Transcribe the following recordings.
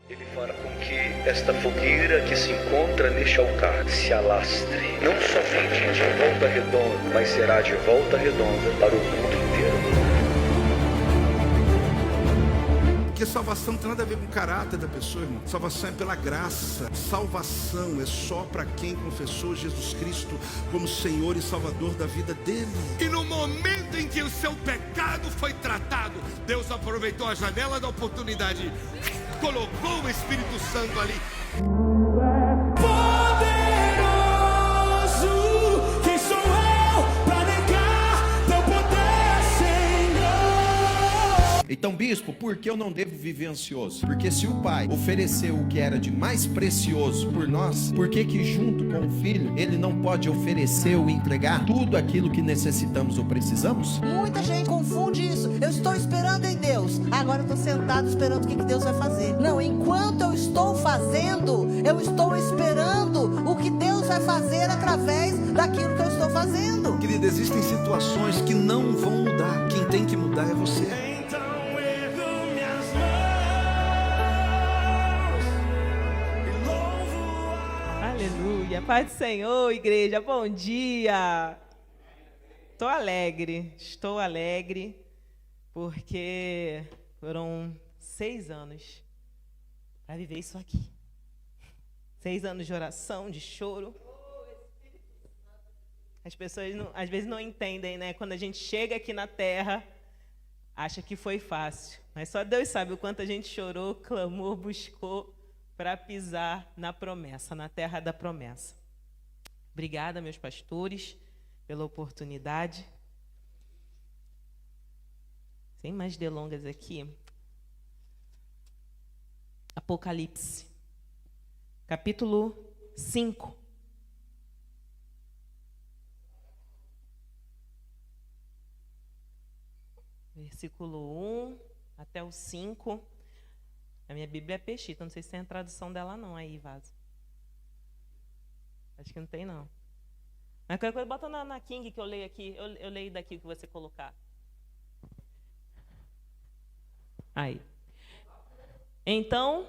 Ele fará com que esta fogueira que se encontra neste altar se alastre, não somente de volta redonda, mas será de volta redonda para o mundo inteiro. Porque salvação não tem nada a ver com o caráter da pessoa, irmão. Salvação é pela graça. Salvação é só para quem confessou Jesus Cristo como Senhor e Salvador da vida dele. E no momento em que o seu pecado foi tratado, Deus aproveitou a janela da oportunidade, colocou o Espírito Santo ali. Então, bispo, por que eu não devo viver ansioso? Porque se o pai ofereceu o que era de mais precioso por nós, por que junto com o filho, ele não pode oferecer ou entregar tudo aquilo que necessitamos ou precisamos? Muita gente confunde isso. Eu estou esperando em Deus. Agora eu estou sentado esperando o que Deus vai fazer. Não, enquanto eu estou fazendo, eu estou esperando o que Deus vai fazer através daquilo que eu estou fazendo. Querido, existem situações que não vão mudar. Quem tem que mudar é você. Aleluia, paz do Senhor, igreja, bom dia. Estou alegre, porque foram 6 anos para viver isso aqui. 6 anos de oração, de choro. As pessoas às vezes não entendem, né? Quando a gente chega aqui na terra, acha que foi fácil. Mas só Deus sabe o quanto a gente chorou, clamou, buscou para pisar na promessa, na terra da promessa. Obrigada, meus pastores, pela oportunidade. Sem mais delongas aqui. Apocalipse, capítulo 5. Versículo 1 até o 5. A minha Bíblia é peixita, não sei se tem a tradução dela não aí, Vaso. Acho que não tem, não. Mas qualquer coisa, bota na King que eu leio aqui. Eu leio daqui o que você colocar. Aí. Então,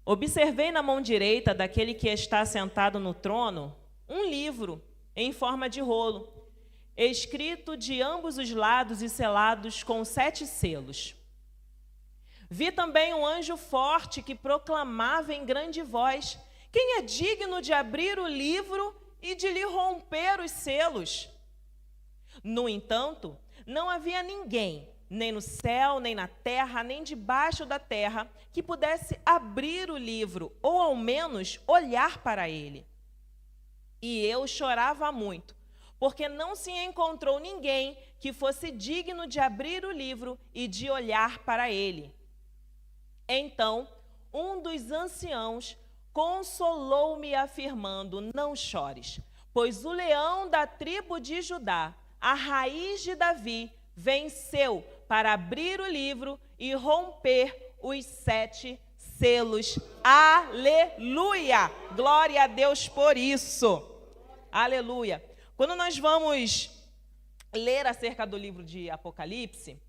observei na mão direita daquele que está sentado no trono um livro em forma de rolo, escrito de ambos os lados e selados com 7 selos. Vi também um anjo forte que proclamava em grande voz: quem é digno de abrir o livro e de lhe romper os selos? No entanto, não havia ninguém, nem no céu, nem na terra, nem debaixo da terra, que pudesse abrir o livro, ou ao menos olhar para ele. E eu chorava muito, porque não se encontrou ninguém que fosse digno de abrir o livro e de olhar para ele. Então, um dos anciãos consolou-me afirmando: não chores, pois o leão da tribo de Judá, a raiz de Davi, venceu para abrir o livro e romper os 7 selos. Aleluia! Glória a Deus por isso. Aleluia. Quando nós vamos ler acerca do livro de Apocalipse,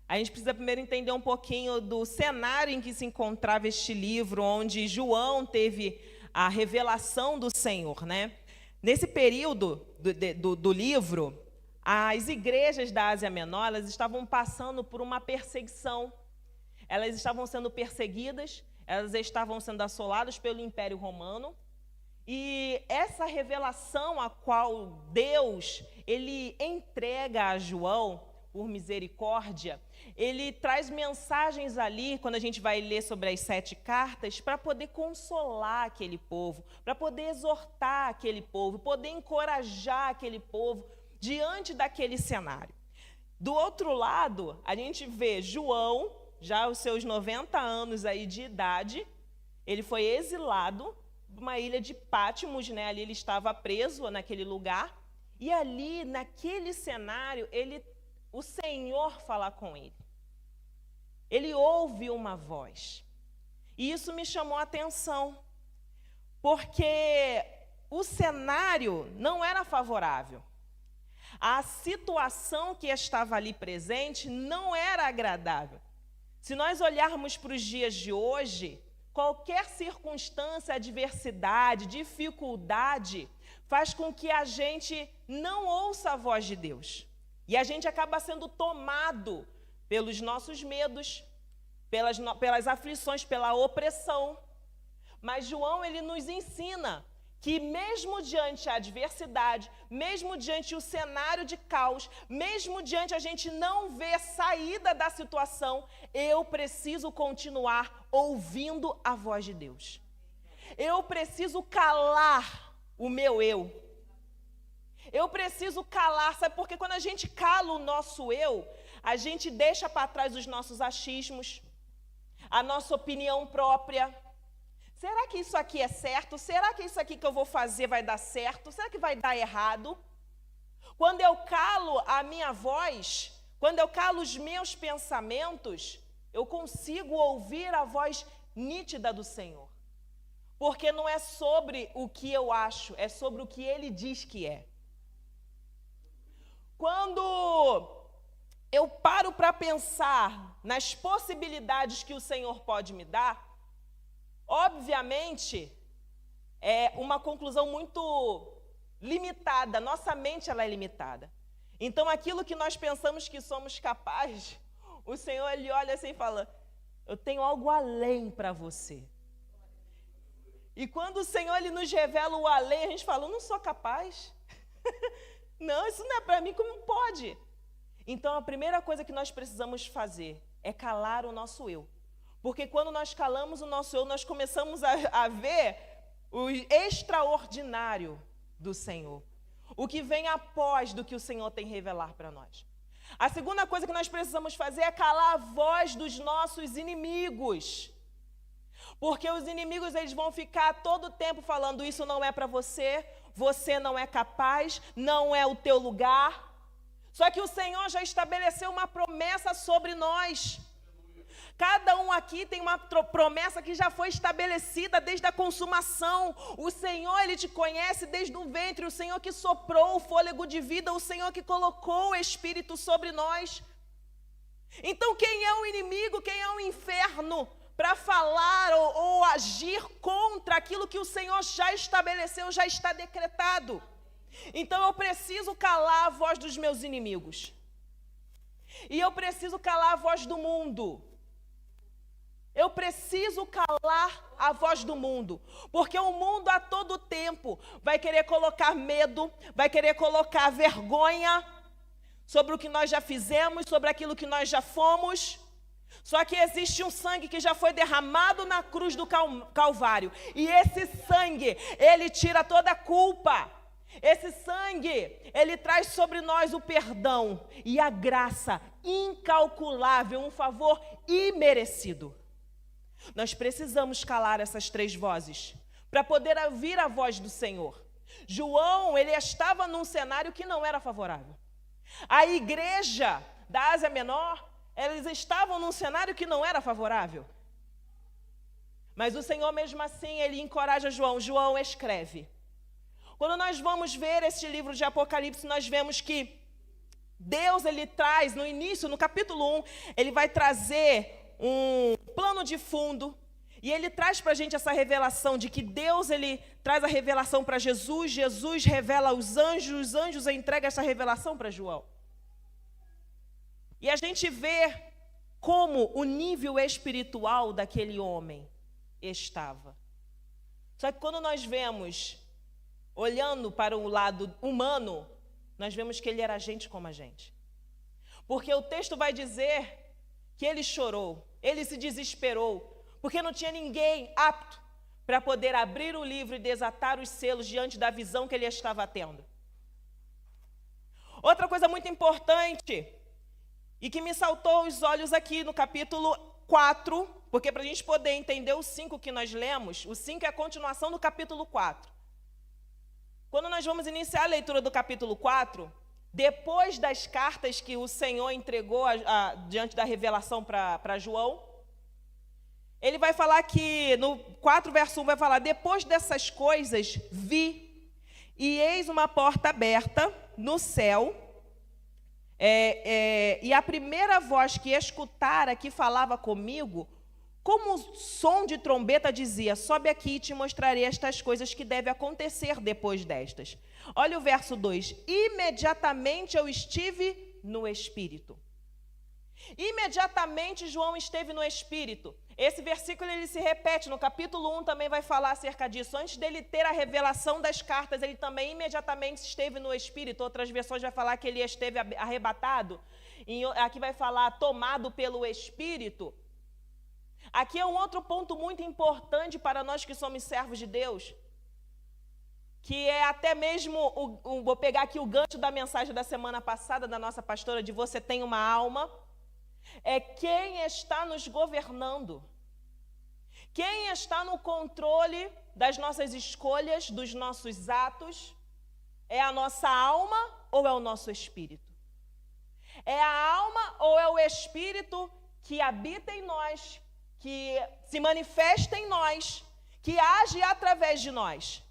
a gente precisa primeiro entender um pouquinho do cenário em que se encontrava este livro, onde João teve a revelação do Senhor, né? Nesse período do livro, as igrejas da Ásia Menor, elas estavam passando por uma perseguição. Elas estavam sendo perseguidas, elas estavam sendo assoladas pelo Império Romano. E essa revelação a qual Deus, ele entrega a João, por misericórdia, ele traz mensagens ali, quando a gente vai ler sobre as 7 cartas, para poder consolar aquele povo, para poder exortar aquele povo, poder encorajar aquele povo diante daquele cenário. Do outro lado, a gente vê João, já aos seus 90 anos aí de idade, ele foi exilado de uma ilha de Patmos, né? Ali ele estava preso naquele lugar, e ali, naquele cenário, o Senhor fala com ele. Ele ouve uma voz. E isso me chamou a atenção, porque o cenário não era favorável. A situação que estava ali presente não era agradável. Se nós olharmos para os dias de hoje, qualquer circunstância, adversidade, dificuldade, faz com que a gente não ouça a voz de Deus. E a gente acaba sendo tomado pelos nossos medos, pelas aflições, pela opressão. Mas João, ele nos ensina que mesmo diante a adversidade, mesmo diante o cenário de caos, mesmo diante a gente não ver saída da situação, eu preciso continuar ouvindo a voz de Deus. Eu preciso calar o meu eu. Eu preciso calar, sabe? Porque quando a gente cala o nosso eu, a gente deixa para trás os nossos achismos, a nossa opinião própria. Será que isso aqui é certo? Será que isso aqui que eu vou fazer vai dar certo? Será que vai dar errado? Quando eu calo a minha voz, quando eu calo os meus pensamentos, eu consigo ouvir a voz nítida do Senhor. Porque não é sobre o que eu acho, é sobre o que Ele diz que é. Quando eu paro para pensar nas possibilidades que o Senhor pode me dar, obviamente, é uma conclusão muito limitada. Nossa mente, ela é limitada. Então, aquilo que nós pensamos que somos capazes, o Senhor, Ele olha assim e fala, eu tenho algo além para você. E quando o Senhor, Ele nos revela o além, a gente fala, eu não sou capaz. Não, isso não é para mim, como pode? Então, a primeira coisa que nós precisamos fazer é calar o nosso eu. Porque quando nós calamos o nosso eu, nós começamos a ver o extraordinário do Senhor. O que vem após do que o Senhor tem revelar para nós. A segunda coisa que nós precisamos fazer é calar a voz dos nossos inimigos. Porque os inimigos, eles vão ficar todo o tempo falando, isso não é para você, você não é capaz, não é o teu lugar. Só que o Senhor já estabeleceu uma promessa sobre nós. Cada um aqui tem uma promessa que já foi estabelecida desde a consumação. O Senhor, Ele te conhece desde o ventre. O Senhor que soprou o fôlego de vida. O Senhor que colocou o Espírito sobre nós. Então, quem é o inimigo? Quem é o inferno? Para falar ou agir contra aquilo que o Senhor já estabeleceu, já está decretado. Então, eu preciso calar a voz dos meus inimigos. E eu preciso calar a voz do mundo. Eu preciso calar a voz do mundo, porque o mundo a todo tempo vai querer colocar medo, vai querer colocar vergonha sobre o que nós já fizemos, sobre aquilo que nós já fomos. Só que existe um sangue que já foi derramado na cruz do Calvário, e esse sangue, ele tira toda a culpa. Esse sangue, ele traz sobre nós o perdão e a graça incalculável, um favor imerecido. Nós precisamos calar essas três vozes para poder ouvir a voz do Senhor. João, ele estava num cenário que não era favorável. A igreja da Ásia Menor, eles estavam num cenário que não era favorável. Mas o Senhor mesmo assim, Ele encoraja João. João, escreve. Quando nós vamos ver este livro de Apocalipse, nós vemos que Deus, Ele traz, no início, no capítulo 1, Ele vai trazer um plano de fundo, e Ele traz para a gente essa revelação de que Deus, Ele traz a revelação para Jesus, Jesus revela os anjos entregam essa revelação para João. E a gente vê como o nível espiritual daquele homem estava. Só que quando nós vemos, olhando para o lado humano, nós vemos que ele era gente como a gente. Porque o texto vai dizer que ele chorou, ele se desesperou, porque não tinha ninguém apto para poder abrir o livro e desatar os selos diante da visão que ele estava tendo. Outra coisa muito importante, e que me saltou os olhos aqui no capítulo 4, porque para a gente poder entender o 5 que nós lemos, o 5 é a continuação do capítulo 4. Quando nós vamos iniciar a leitura do capítulo 4, depois das cartas que o Senhor entregou diante da revelação para João, ele vai falar que, no 4 verso 1 vai falar, depois dessas coisas vi, e eis uma porta aberta no céu, e a primeira voz que escutara que falava comigo, como o som de trombeta dizia: sobe aqui e te mostrarei estas coisas que devem acontecer depois destas. Olha o verso 2. Imediatamente eu estive no Espírito. Imediatamente João esteve no Espírito. Esse versículo ele se repete, no capítulo 1 também vai falar acerca disso. Antes dele ter a revelação das cartas, ele também imediatamente esteve no Espírito. Outras versões vai falar que ele esteve arrebatado. Aqui vai falar tomado pelo Espírito. Aqui é um outro ponto muito importante para nós que somos servos de Deus, que é até mesmo, vou pegar aqui o gancho da mensagem da semana passada da nossa pastora, de você tem uma alma, é quem está nos governando, quem está no controle das nossas escolhas, dos nossos atos, é a nossa alma ou é o nosso espírito? É a alma ou é o espírito que habita em nós, que se manifesta em nós, que age através de nós?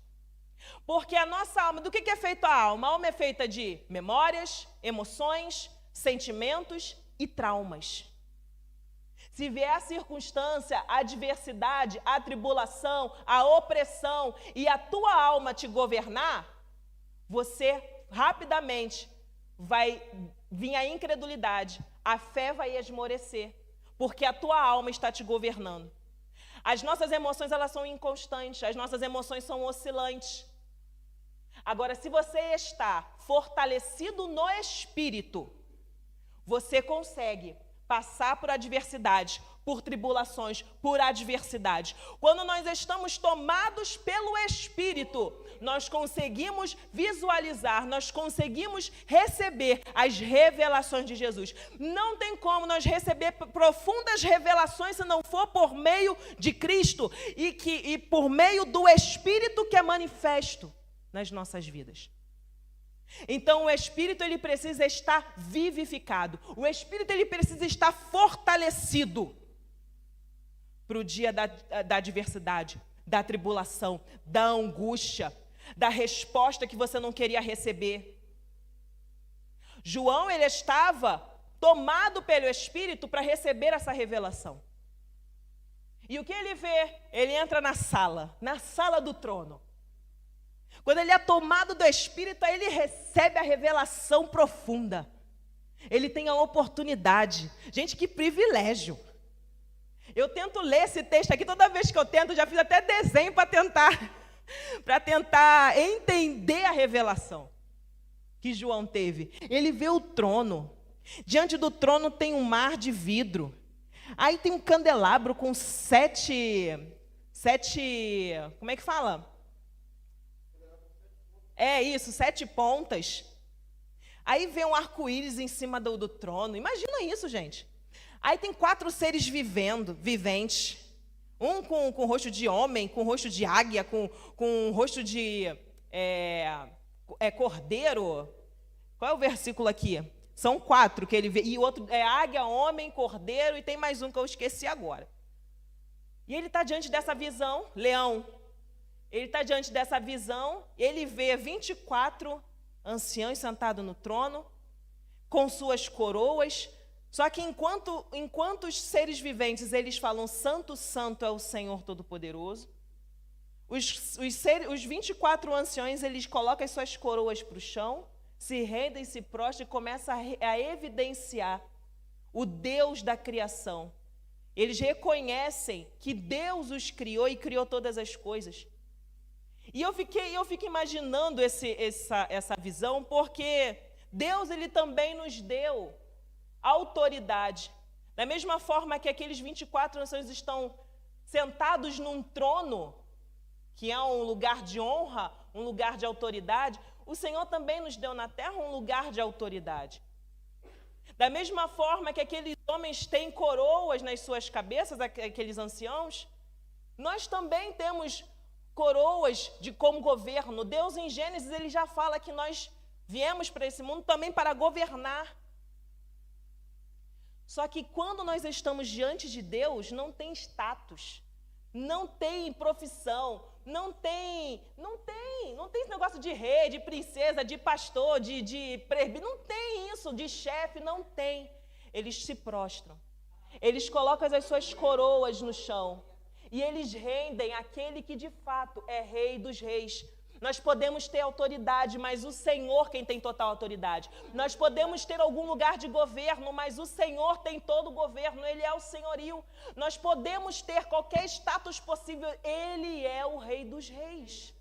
Porque a nossa alma, do que é feita a alma? A alma é feita de memórias, emoções, sentimentos e traumas. Se vier a circunstância, a adversidade, a tribulação, a opressão e a tua alma te governar, você rapidamente vai vir a incredulidade, a fé vai esmorecer, porque a tua alma está te governando. As nossas emoções, elas são inconstantes, as nossas emoções são oscilantes. Agora, se você está fortalecido no Espírito, você consegue passar por adversidade, por tribulações, por adversidade. Quando nós estamos tomados pelo Espírito, nós conseguimos visualizar, nós conseguimos receber as revelações de Jesus. Não tem como nós receber profundas revelações se não for por meio de Cristo e por meio do Espírito que é manifesto nas nossas vidas. Então o Espírito ele precisa estar vivificado, o Espírito ele precisa estar fortalecido para o dia da adversidade, da tribulação, da angústia, da resposta que você não queria receber. João ele estava tomado pelo Espírito para receber essa revelação. E o que ele vê? Ele entra na sala do trono. Quando ele é tomado do Espírito, aí ele recebe a revelação profunda. Ele tem a oportunidade. Gente, que privilégio. Eu tento ler esse texto aqui, toda vez que eu tento, já fiz até desenho para tentar entender a revelação que João teve. Ele vê o trono. Diante do trono tem um mar de vidro. Aí tem um candelabro com sete, como é que fala? É isso, 7 pontas. Aí vem um arco-íris em cima do trono. Imagina isso, gente. Aí tem 4 seres viventes. Um com rosto de homem, com rosto de águia, com rosto de cordeiro. Qual é o versículo aqui? São 4 que ele vê. E o outro é águia, homem, cordeiro, e tem mais um que eu esqueci agora. E ele está diante dessa visão, leão. Ele está diante dessa visão, ele vê 24 anciãos sentados no trono, com suas coroas. Só que enquanto os seres viventes, eles falam, Santo, Santo é o Senhor Todo-Poderoso, os 24 anciões, eles colocam as suas coroas para o chão, se rendem, se prostram e começam a evidenciar o Deus da criação. Eles reconhecem que Deus os criou e criou todas as coisas. E eu fico imaginando essa visão, porque Deus ele também nos deu autoridade. Da mesma forma que aqueles 24 anciãos estão sentados num trono, que é um lugar de honra, um lugar de autoridade, o Senhor também nos deu na terra um lugar de autoridade. Da mesma forma que aqueles homens têm coroas nas suas cabeças, aqueles anciãos, nós também temos coroas como governo. Deus em Gênesis ele já fala que nós viemos para esse mundo também para governar. Só que quando nós estamos diante de Deus, não tem status, não tem profissão, não tem esse negócio de rei, de princesa, de pastor, de presbítero, não tem isso, de chefe, não tem. Eles se prostram. eles colocam as suas coroas no chão e eles rendem aquele que de fato é Rei dos Reis. Nós podemos ter autoridade, mas o Senhor quem tem total autoridade. Nós podemos ter algum lugar de governo, mas o Senhor tem todo o governo, Ele é o senhorio. Nós podemos ter qualquer status possível, Ele é o Rei dos Reis.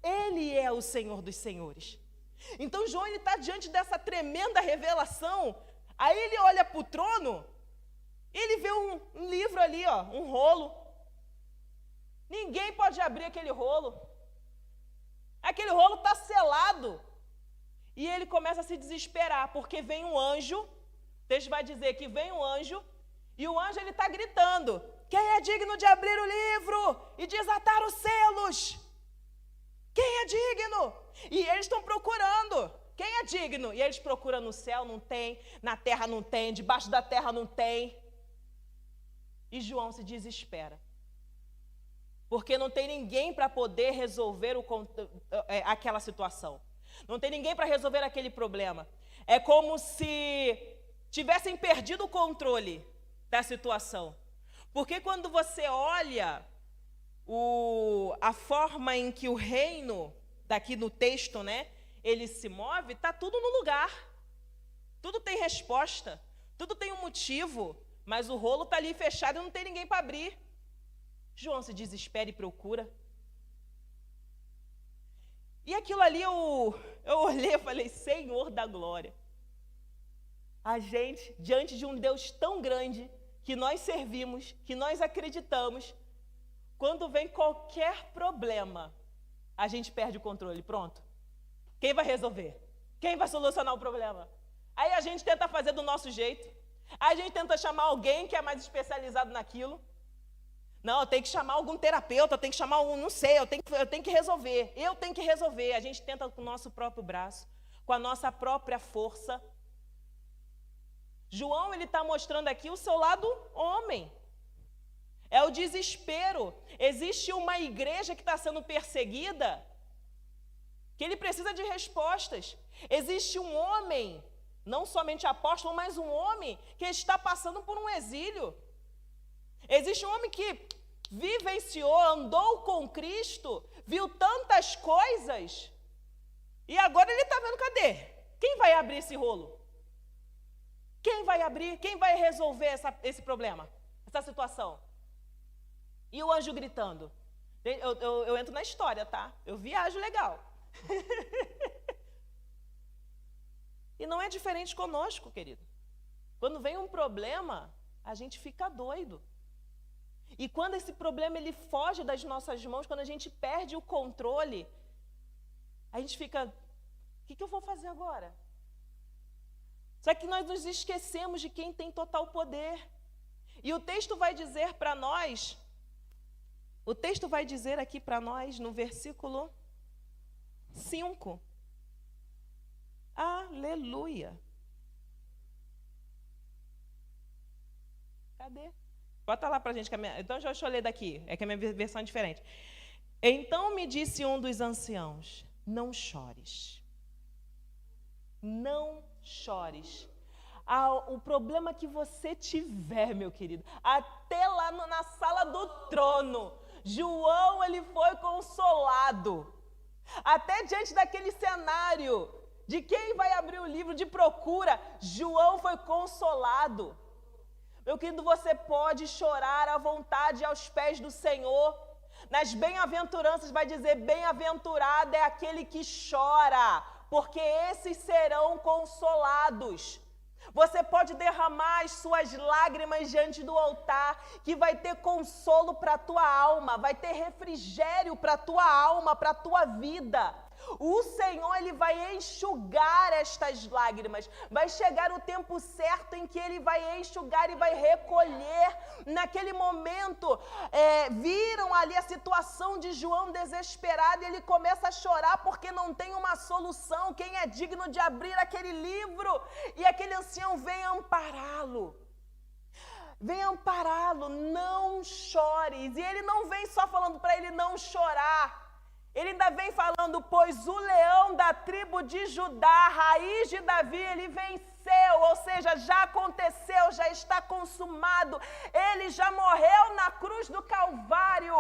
Ele é o Senhor dos Senhores. Então João está diante dessa tremenda revelação, aí ele olha para o trono, ele vê um livro ali, ó, um rolo. Ninguém pode abrir aquele rolo. Aquele rolo está selado. E ele começa a se desesperar, porque vem um anjo, o texto vai dizer que vem um anjo, e o anjo está gritando, quem é digno de abrir o livro e desatar os selos? Quem é digno? E eles estão procurando, quem é digno? E eles procuram no céu, não tem, na terra não tem, debaixo da terra não tem. E João se desespera. Porque não tem ninguém para poder resolver aquela situação. Não tem ninguém para resolver aquele problema. É como se tivessem perdido o controle da situação. Porque quando você olha a forma em que o reino, daqui no texto, né, ele se move, está tudo no lugar. Tudo tem resposta, tudo tem um motivo, mas o rolo está ali fechado e não tem ninguém para abrir. João se desespera e procura. E aquilo ali eu olhei e falei, Senhor da glória. A gente, diante de um Deus tão grande, que nós servimos, que nós acreditamos, quando vem qualquer problema, a gente perde o controle. Pronto. Quem vai resolver? Quem vai solucionar o problema? Aí a gente tenta fazer do nosso jeito. Aí a gente tenta chamar alguém que é mais especializado naquilo. Não, eu tenho que chamar algum terapeuta, eu tenho que chamar não sei, eu tenho que resolver. Eu tenho que resolver. A gente tenta com o nosso próprio braço, com a nossa própria força. João, ele está mostrando aqui o seu lado homem. É o desespero. Existe uma igreja que está sendo perseguida, que ele precisa de respostas. Existe um homem, não somente apóstolo, mas um homem que está passando por um exílio. Existe um homem que vivenciou, andou com Cristo, viu tantas coisas, e agora ele está vendo, cadê? Quem vai abrir esse rolo? Quem vai abrir? Quem vai resolver esse problema, essa situação? E o anjo gritando. Eu entro na história, tá? Eu viajo legal. E não é diferente conosco, querido. Quando vem um problema, a gente fica doido. E quando esse problema ele foge das nossas mãos, quando a gente perde o controle, a gente fica, o que eu vou fazer agora? Só que nós nos esquecemos de quem tem total poder. E o texto vai dizer para nós, aqui para nós, no versículo 5. Aleluia. Cadê? Bota lá para a gente. Então, deixa eu ler daqui. É que a minha versão é diferente. Então me disse um dos anciãos, não chores. Não chores. O problema que você tiver, meu querido, até lá na sala do trono, João, ele foi consolado. Até diante daquele cenário de quem vai abrir o livro de procura, João foi consolado. Meu querido, você pode chorar à vontade aos pés do Senhor. Nas bem-aventuranças vai dizer, bem-aventurado é aquele que chora, porque esses serão consolados. Você pode derramar as suas lágrimas diante do altar, que vai ter consolo para a tua alma, vai ter refrigério para a tua alma, para a tua vida. O Senhor, Ele vai enxugar estas lágrimas. Vai chegar o tempo certo em que Ele vai enxugar e vai recolher. Naquele momento, viram ali a situação de João desesperado e ele começa a chorar porque não tem uma solução. Quem é digno de abrir aquele livro? E aquele ancião vem ampará-lo. Vem ampará-lo, não chores. E ele não vem só falando para ele não chorar. Ele ainda vem falando, pois o leão da tribo de Judá, raiz de Davi, ele venceu venceu, ou seja, já aconteceu, já está consumado. Ele já morreu na cruz do Calvário.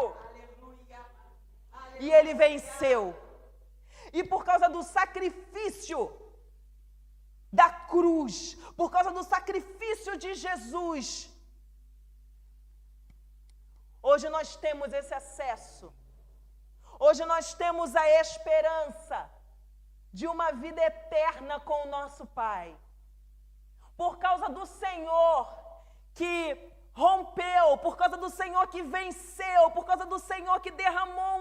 E ele venceu. E por causa do sacrifício da cruz, por causa do sacrifício de Jesus, hoje nós temos esse acesso. Hoje nós temos a esperança de uma vida eterna com o nosso Pai. Por causa do Senhor que rompeu, por causa do Senhor que venceu, por causa do Senhor que derramou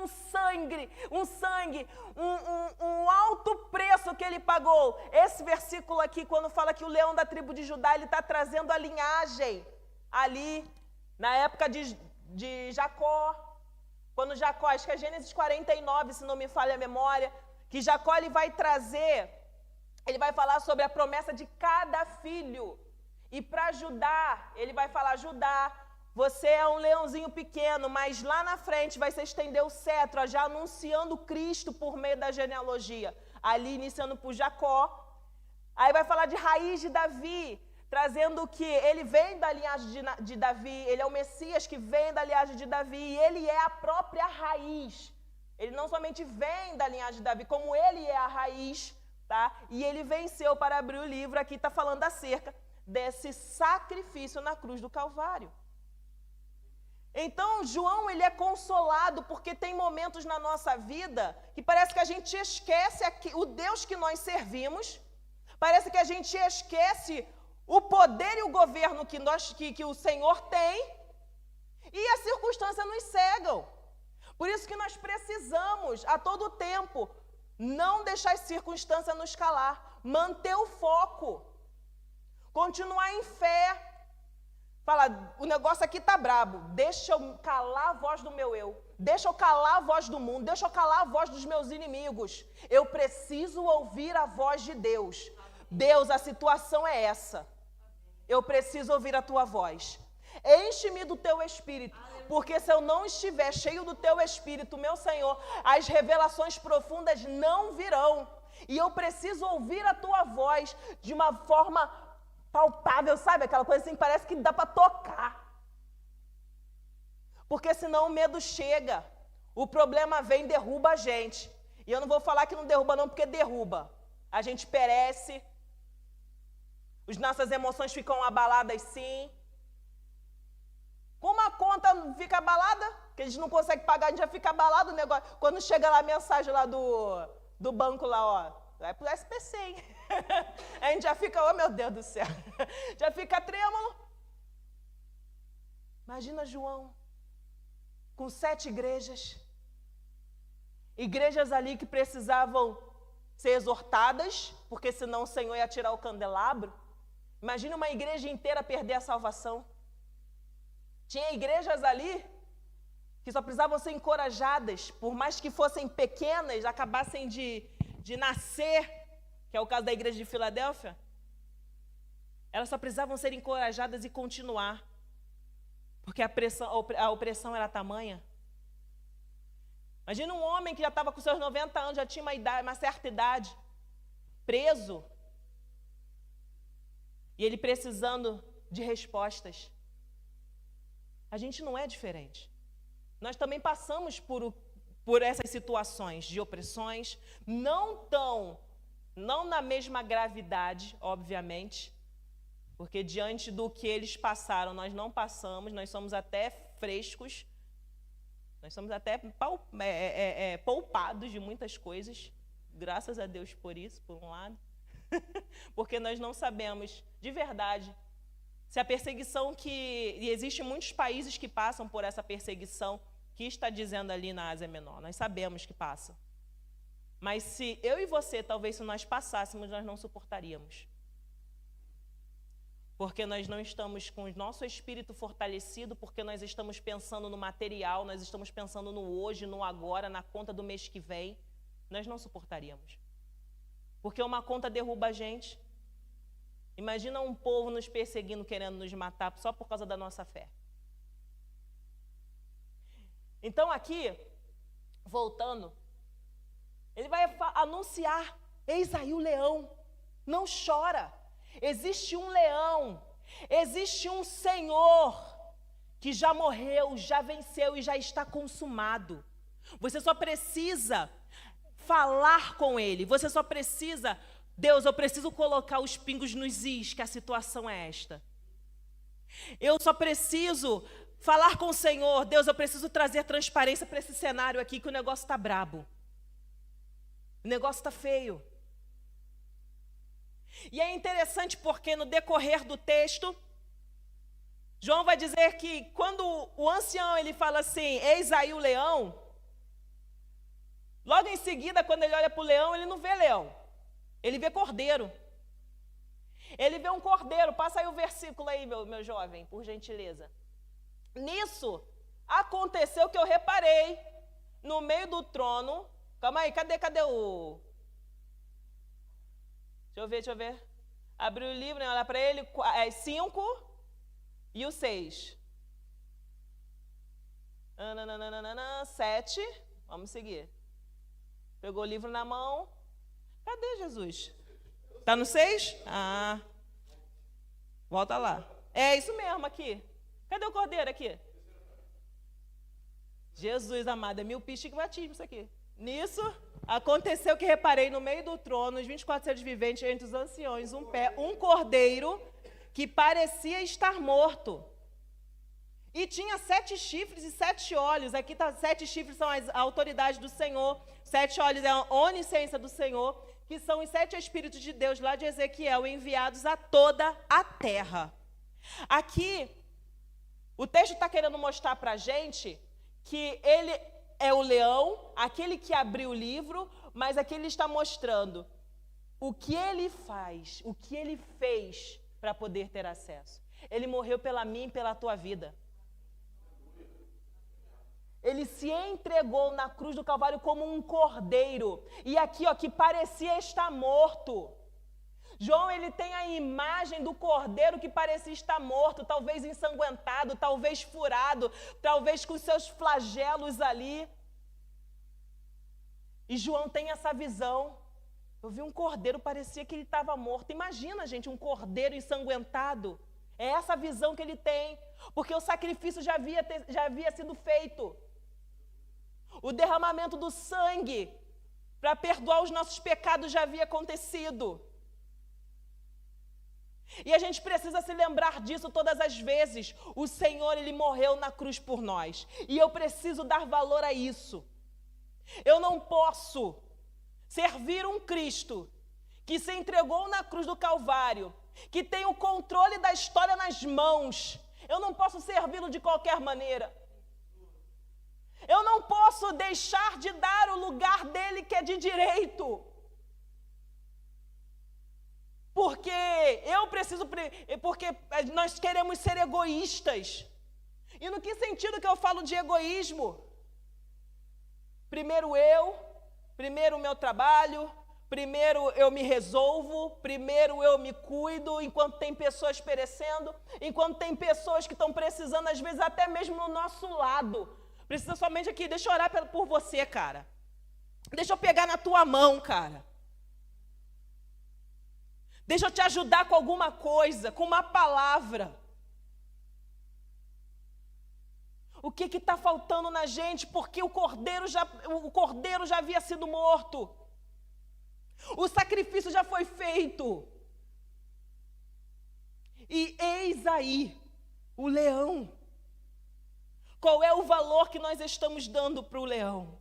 um alto preço que Ele pagou. Esse versículo aqui, quando fala que o leão da tribo de Judá, ele está trazendo a linhagem ali, na época de Jacó. Quando Jacó, acho que é Gênesis 49, se não me falha a memória, que Jacó ele vai falar sobre a promessa de cada filho. E para Judá, ele vai falar: Judá, você é um leãozinho pequeno, mas lá na frente vai se estender o cetro, já anunciando Cristo por meio da genealogia. Ali iniciando por Jacó. Aí vai falar de raiz de Davi, trazendo que ele vem da linhagem de Davi, ele é o Messias que vem da linhagem de Davi, e ele é a própria raiz. Ele não somente vem da linhagem de Davi, como ele é a raiz, tá? E ele venceu para abrir o livro. Aqui está falando acerca desse sacrifício na cruz do Calvário. Então, João, ele é consolado porque tem momentos na nossa vida que parece que a gente esquece o Deus que nós servimos, parece que a gente esquece o poder e o governo que o Senhor tem, e as circunstâncias nos cegam. Por isso que nós precisamos, a todo tempo, não deixar as circunstâncias nos calar, manter o foco, continuar em fé. Fala, o negócio aqui tá brabo, deixa eu calar a voz do meu eu, deixa eu calar a voz do mundo, deixa eu calar a voz dos meus inimigos. Eu preciso ouvir a voz de Deus. Deus, a situação é essa. Eu preciso ouvir a tua voz. Enche-me do teu espírito, porque se eu não estiver cheio do teu espírito, meu Senhor, as revelações profundas não virão. E eu preciso ouvir a tua voz de uma forma palpável, sabe? Aquela coisa assim, parece que dá para tocar. Porque senão o medo chega, o problema vem e derruba a gente. E eu não vou falar que não derruba não, porque derruba. A gente perece, as nossas emoções ficam abaladas sim. Como a conta fica abalada, que a gente não consegue pagar, a gente já fica abalado o negócio. Quando chega lá a mensagem lá do banco lá, ó, vai pro SPC, hein? A gente já fica, oh meu Deus do céu, já fica trêmulo. Imagina João, com 7 igrejas ali que precisavam ser exortadas, porque senão o Senhor ia tirar o candelabro. Imagina uma igreja inteira perder a salvação. Tinha igrejas ali que só precisavam ser encorajadas, por mais que fossem pequenas, acabassem de nascer, que é o caso da igreja de Filadélfia. Elas só precisavam ser encorajadas e continuar, porque a opressão era tamanha. Imagina um homem que já estava com seus 90 anos, já tinha uma certa idade, preso, e ele precisando de respostas. A gente não é diferente. Nós também passamos por essas situações de opressões, não na mesma gravidade, obviamente, porque diante do que eles passaram, nós não passamos, nós somos até frescos, nós somos até poupados de muitas coisas, graças a Deus por isso, por um lado, porque nós não sabemos, de verdade, se a perseguição e existem muitos países que passam por essa perseguição que está dizendo ali na Ásia Menor, nós sabemos que passa. Mas se eu e você, talvez se nós passássemos, nós não suportaríamos. Porque nós não estamos com o nosso espírito fortalecido, porque nós estamos pensando no material, nós estamos pensando no hoje, no agora, na conta do mês que vem, nós não suportaríamos. Porque uma conta derruba a gente. Imagina um povo nos perseguindo, querendo nos matar só por causa da nossa fé. Então aqui, voltando, ele vai anunciar, eis aí o leão, não chora. Existe um leão, existe um Senhor que já morreu, já venceu e já está consumado. Você só precisa falar com Ele, você só precisa, Deus, eu preciso colocar os pingos nos is, que a situação é esta. Eu só preciso falar com o Senhor, Deus, eu preciso trazer transparência para esse cenário aqui, que o negócio está brabo. O negócio está feio. E é interessante porque no decorrer do texto, João vai dizer que quando o ancião ele fala assim, eis aí o leão, logo em seguida, quando ele olha para o leão, ele não vê leão, ele vê cordeiro. Ele vê um cordeiro. Passa aí o versículo aí, meu jovem, por gentileza. Nisso, aconteceu que eu reparei no meio do trono. Calma aí, cadê o... Deixa eu ver. Abriu o livro, né? Olha para ele, 5 e o 6. 7. Vamos seguir. Pegou o livro na mão. Cadê Jesus? Está no 6? Ah. Volta lá. É isso mesmo aqui. Cadê o cordeiro aqui? Jesus amado, é milpistigmatismo isso aqui. Nisso, aconteceu que reparei no meio do trono, os 24 seres viventes, entre os anciões, um cordeiro que parecia estar morto. E tinha 7 chifres e 7 olhos. Aqui está, 7 chifres são a autoridade do Senhor, 7 olhos é a onisciência do Senhor, que são os 7 Espíritos de Deus lá de Ezequiel, enviados a toda a terra. Aqui, o texto está querendo mostrar para a gente que ele é o leão, aquele que abriu o livro, mas aqui ele está mostrando o que ele faz, o que ele fez para poder ter acesso. Ele morreu pela minha e pela tua vida. Ele se entregou na cruz do Calvário como um cordeiro. E aqui, ó, que parecia estar morto. João, ele tem a imagem do cordeiro que parecia estar morto, talvez ensanguentado, talvez furado, talvez com seus flagelos ali. E João tem essa visão. Eu vi um cordeiro, parecia que ele estava morto. Imagina, gente, um cordeiro ensanguentado. É essa visão que ele tem, porque o sacrifício já havia sido feito. O derramamento do sangue para perdoar os nossos pecados já havia acontecido. E a gente precisa se lembrar disso todas as vezes. O Senhor, Ele morreu na cruz por nós. E eu preciso dar valor a isso. Eu não posso servir um Cristo que se entregou na cruz do Calvário, que tem o controle da história nas mãos. Eu não posso servi-lo de qualquer maneira. Eu não posso deixar de dar o lugar dele que é de direito. Porque nós queremos ser egoístas. E no que sentido que eu falo de egoísmo? Primeiro primeiro o meu trabalho, primeiro eu me resolvo, primeiro eu me cuido, enquanto tem pessoas perecendo, enquanto tem pessoas que estão precisando, às vezes até mesmo no nosso lado. Precisa somente aqui, deixa eu orar por você, cara. Deixa eu pegar na tua mão, cara. Deixa eu te ajudar com alguma coisa, com uma palavra. O que está faltando na gente? Porque o cordeiro já havia sido morto. O sacrifício já foi feito. E eis aí o leão. Qual é o valor que nós estamos dando para o leão?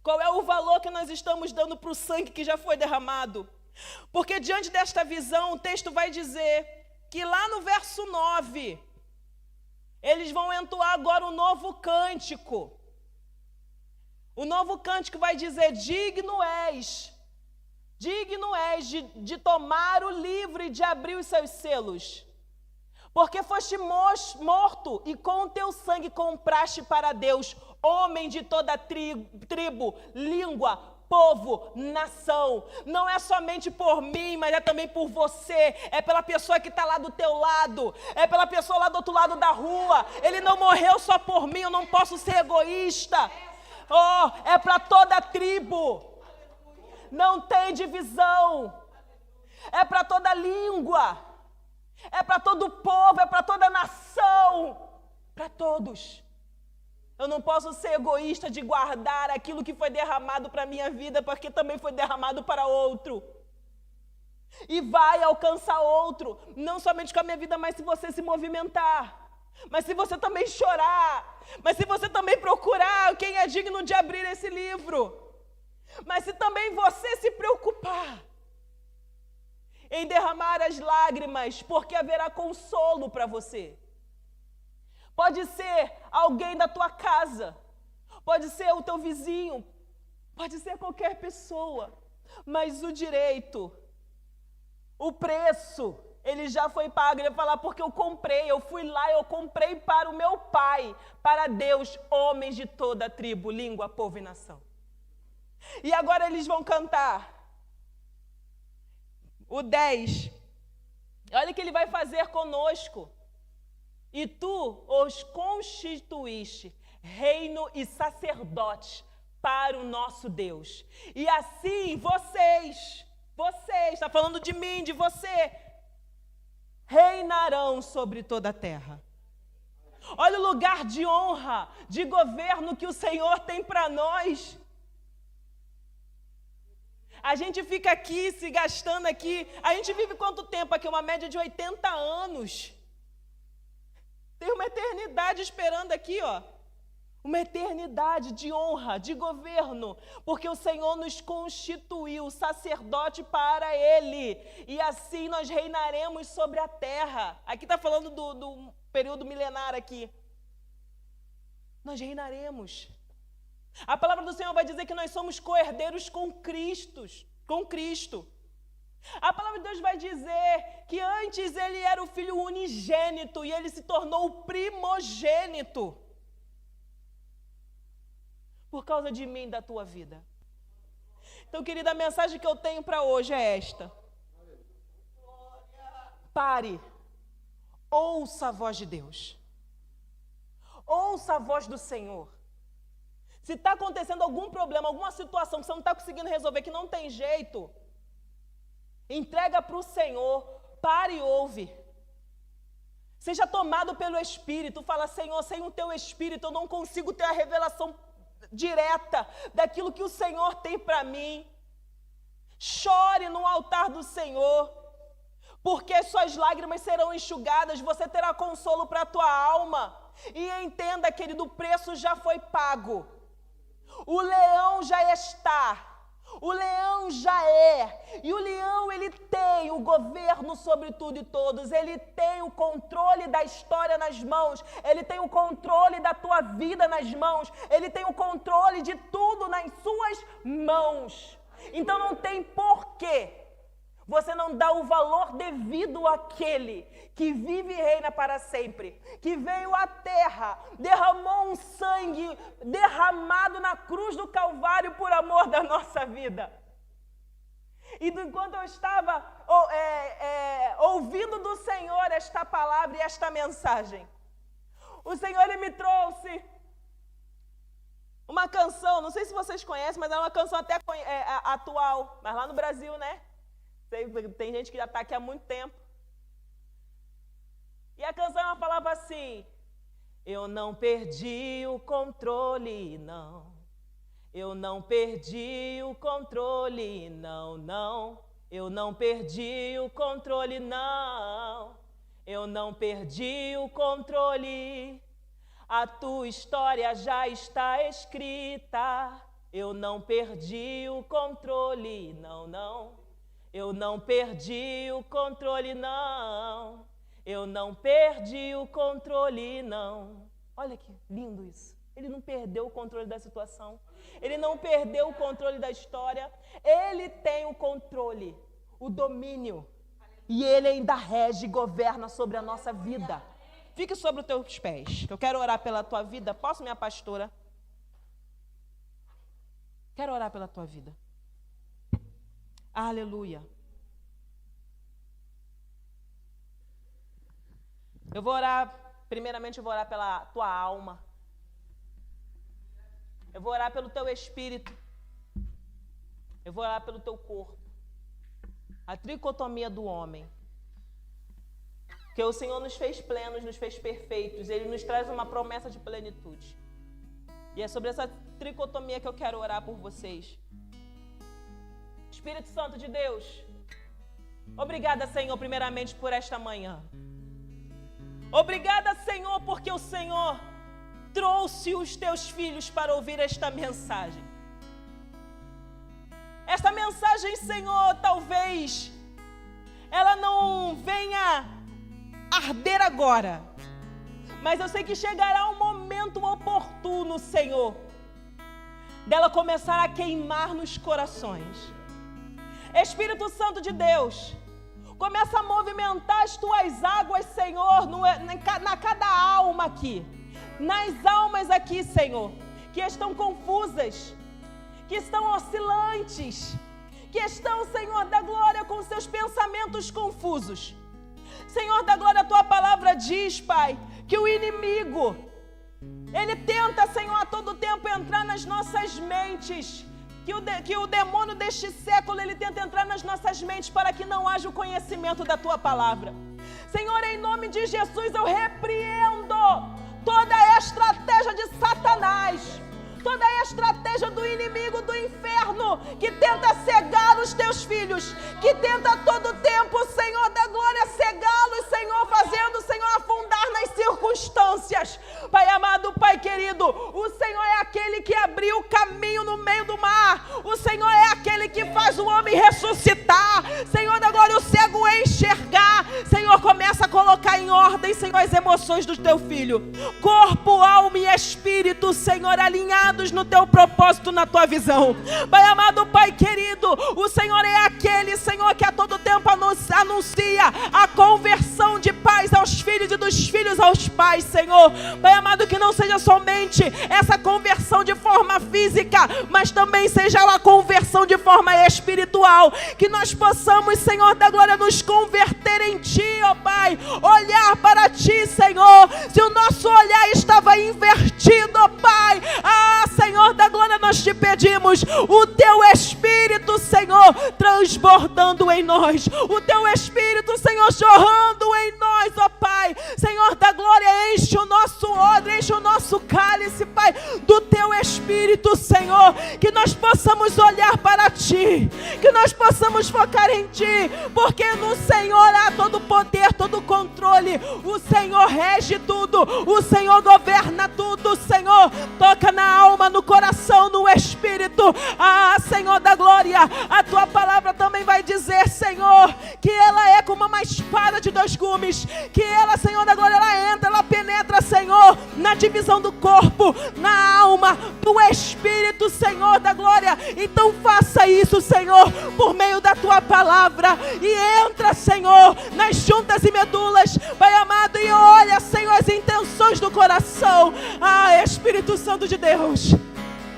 Qual é o valor que nós estamos dando para o sangue que já foi derramado? Porque diante desta visão, o texto vai dizer que lá no verso 9, eles vão entoar agora um novo cântico. O novo cântico vai dizer, digno és de tomar o livro e de abrir os seus selos. Porque foste morto e com o teu sangue compraste para Deus homem de toda tribo, língua, povo, nação. Não é somente por mim, mas é também por você. É pela pessoa que está lá do teu lado. É pela pessoa lá do outro lado da rua. Ele não morreu só por mim, eu não posso ser egoísta. Oh, é para toda a tribo. Não tem divisão. É para toda língua. É para todo o povo, é para toda a nação, para todos. Eu não posso ser egoísta de guardar aquilo que foi derramado para a minha vida, porque também foi derramado para outro. E vai alcançar outro, não somente com a minha vida, mas se você se movimentar, mas se você também chorar, mas se você também procurar quem é digno de abrir esse livro, mas se também você se preocupar em derramar as lágrimas, porque haverá consolo para você. Pode ser alguém da tua casa, pode ser o teu vizinho, pode ser qualquer pessoa, mas o direito, o preço, ele já foi pago. Ele vai falar, porque eu comprei, eu fui lá, eu comprei para o meu Pai, para Deus, homens de toda a tribo, língua, povo e nação. E agora eles vão cantar o 10. Olha o que ele vai fazer conosco. E tu os constituíste reino e sacerdotes para o nosso Deus. E assim vocês, está falando de mim, de você, reinarão sobre toda a terra. Olha o lugar de honra, de governo que o Senhor tem para nós. A gente fica aqui, se gastando aqui. A gente vive quanto tempo aqui? Uma média de 80 anos. Tem uma eternidade esperando aqui, ó. Uma eternidade de honra, de governo, porque o Senhor nos constituiu sacerdote para Ele, e assim nós reinaremos sobre a terra. Aqui está falando do período milenar aqui. Nós reinaremos. A palavra do Senhor vai dizer que nós somos co-herdeiros com Cristo. A palavra de Deus vai dizer que antes ele era o filho unigênito e ele se tornou o primogênito. Por causa de mim e da tua vida. Então, querida, a mensagem que eu tenho para hoje é esta. Pare. Ouça a voz de Deus. Ouça a voz do Senhor. Se está acontecendo algum problema, alguma situação que você não está conseguindo resolver, que não tem jeito, entrega para o Senhor, pare e ouve. Seja tomado pelo Espírito, fala, Senhor, sem o teu Espírito eu não consigo ter a revelação direta daquilo que o Senhor tem para mim. Chore no altar do Senhor, porque suas lágrimas serão enxugadas, você terá consolo para a tua alma. E entenda, querido, o preço já foi pago. O leão já está, o leão já é, e o leão ele tem o governo sobre tudo e todos, ele tem o controle da história nas mãos, ele tem o controle da tua vida nas mãos, ele tem o controle de tudo nas suas mãos. Então não tem porquê você não dá o valor devido àquele que vive e reina para sempre, que veio à terra, derramou um sangue derramado na cruz do Calvário por amor da nossa vida. E enquanto eu estava ouvindo do Senhor esta palavra e esta mensagem, o Senhor ele me trouxe uma canção, não sei se vocês conhecem, mas é uma canção até atual, mas lá no Brasil, né? Tem gente que já está aqui há muito tempo. E a canção ela falava assim: eu não perdi o controle, não. Eu não perdi o controle, não, não. Eu não perdi o controle, não. Eu não perdi o controle. A tua história já está escrita. Eu não perdi o controle, não, não. Eu não perdi o controle, não. Eu não perdi o controle, não. Olha que lindo isso. Ele não perdeu o controle da situação. Ele não perdeu o controle da história. Ele tem o controle, o domínio. E ele ainda rege e governa sobre a nossa vida. Fique sobre os teus pés. Eu quero orar pela tua vida. Posso, minha pastora? Quero orar pela tua vida. Aleluia. Eu vou orar, primeiramente eu vou orar pela tua alma. Eu vou orar pelo teu espírito. Eu vou orar pelo teu corpo. A tricotomia do homem. Porque o Senhor nos fez plenos, nos fez perfeitos. Ele nos traz uma promessa de plenitude. E é sobre essa tricotomia que eu quero orar por vocês. Espírito Santo de Deus, obrigada, Senhor, primeiramente por esta manhã. Obrigada, Senhor, porque o Senhor trouxe os teus filhos para ouvir esta mensagem. Esta mensagem, Senhor, talvez ela não venha arder agora, mas eu sei que chegará um momento oportuno, Senhor, dela começar a queimar nos corações. Espírito Santo de Deus, começa a movimentar as tuas águas, Senhor, na cada alma aqui, nas almas aqui, Senhor, que estão confusas, que estão oscilantes, que estão, Senhor da glória, com seus pensamentos confusos. Senhor da glória, a tua palavra diz, Pai, que o inimigo, ele tenta, Senhor, a todo tempo entrar nas nossas mentes, que o demônio deste século, ele tenta entrar nas nossas mentes para que não haja o conhecimento da tua palavra. Senhor, em nome de Jesus, eu repreendo toda a estratégia de Satanás, toda a estratégia do inimigo do inferno, que tenta cegar os teus filhos, que tenta a todo tempo, Senhor da glória, cegá-los, Senhor, fazendo, Senhor, afundar nas circunstâncias. Pai amado, Pai querido, o Senhor é aquele que abriu o caminho no meio do mar, o Senhor é aquele que faz o homem ressuscitar, Senhor da glória, o cego enxergar. Senhor, começa a colocar em ordem, Senhor, as emoções do teu filho, corpo, alma e espírito, Senhor, alinhados no teu propósito, na tua visão. Pai amado, Pai querido, o Senhor é aquele, Senhor, que a todo tempo anuncia a conversão de pais aos filhos e dos filhos aos pais, Senhor. Pai amado, que não seja somente essa conversão de forma física, mas também seja uma conversão de forma espiritual, que nós possamos, Senhor da glória, nos converter em Ti, ó Pai, olhar para Ti, Senhor. Se o nosso olhar estava invertido, ó Pai, Senhor da glória, nós te pedimos o teu Espírito, Senhor, transbordando em nós, o teu Espírito, Senhor, jorrando em nós, ó Pai. Senhor da glória, enche o nosso odre, enche o nosso cálice, Pai, do teu Espírito, Senhor, que nós possamos olhar para Ti, que nós possamos focar em Ti, porque no Senhor há todo poder, todo controle, o Senhor rege tudo, o Senhor governa tudo, Senhor, toca na alma, no coração, no espírito. Senhor da glória, a tua palavra também vai dizer, Senhor, que ela é como uma espada de dois gumes, que ela, Senhor da glória, ela entra, ela penetra, Senhor, na divisão do corpo, na alma, do espírito, Senhor da glória. Então faça isso, Senhor, por meio da tua palavra, e entra, Senhor, nas juntas e medulas, Pai amado, e olha, Senhor, as intenções do coração. Espírito Santo de Deus,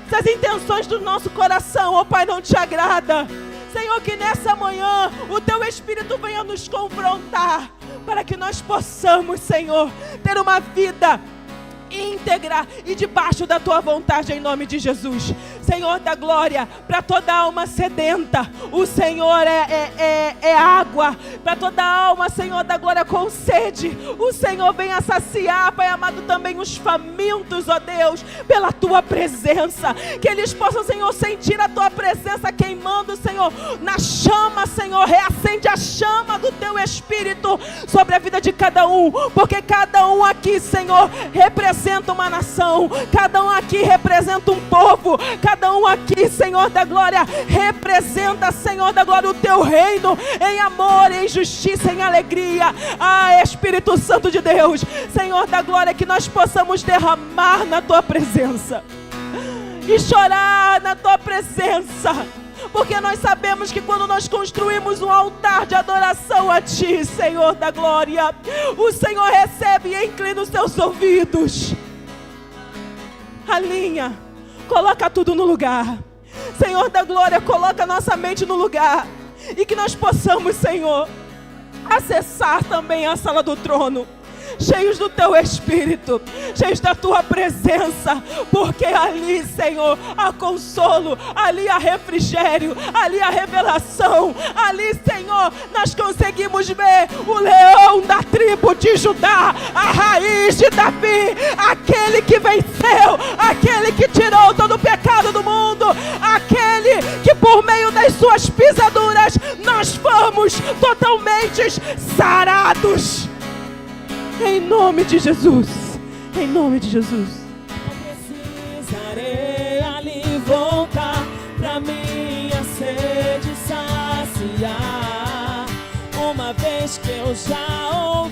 se as intenções do nosso coração, ó Pai, não te agrada, Senhor, que nessa manhã o teu Espírito venha nos confrontar, para que nós possamos, Senhor, ter uma vida íntegra e debaixo da tua vontade, em nome de Jesus. Senhor da glória, para toda alma sedenta, o Senhor é água. Para toda alma, Senhor da glória, com sede, o Senhor venha saciar, Pai amado, também os famintos, ó Deus, pela tua presença, que eles possam, Senhor, sentir a tua presença queimando, Senhor, na chama, Senhor. Reacende a chama do teu Espírito sobre a vida de cada um, porque cada um aqui, Senhor, representa uma nação, cada um aqui representa um povo, cada um aqui, Senhor da glória, representa, Senhor da glória, o teu reino em amor, em justiça, em alegria. Espírito Santo de Deus, Senhor da glória, que nós possamos derramar na tua presença e chorar na tua presença, porque nós sabemos que quando nós construímos um altar de adoração a Ti, Senhor da glória, o Senhor recebe e inclina os seus ouvidos. Alinha, coloca tudo no lugar, Senhor da glória, coloca nossa mente no lugar, e que nós possamos, Senhor, acessar também a sala do trono. cheios do teu Espírito, cheios da tua presença, porque ali, Senhor, há consolo, ali há refrigério, ali há revelação, ali, Senhor, nós conseguimos ver o leão da tribo de Judá, a raiz de Davi, aquele que venceu, aquele que tirou todo o pecado do mundo, aquele que por meio das suas pisaduras nós fomos totalmente sarados. Em nome de Jesus, em nome de Jesus. Não precisarei ali voltar pra minha sede saciar, uma vez que eu já ouvi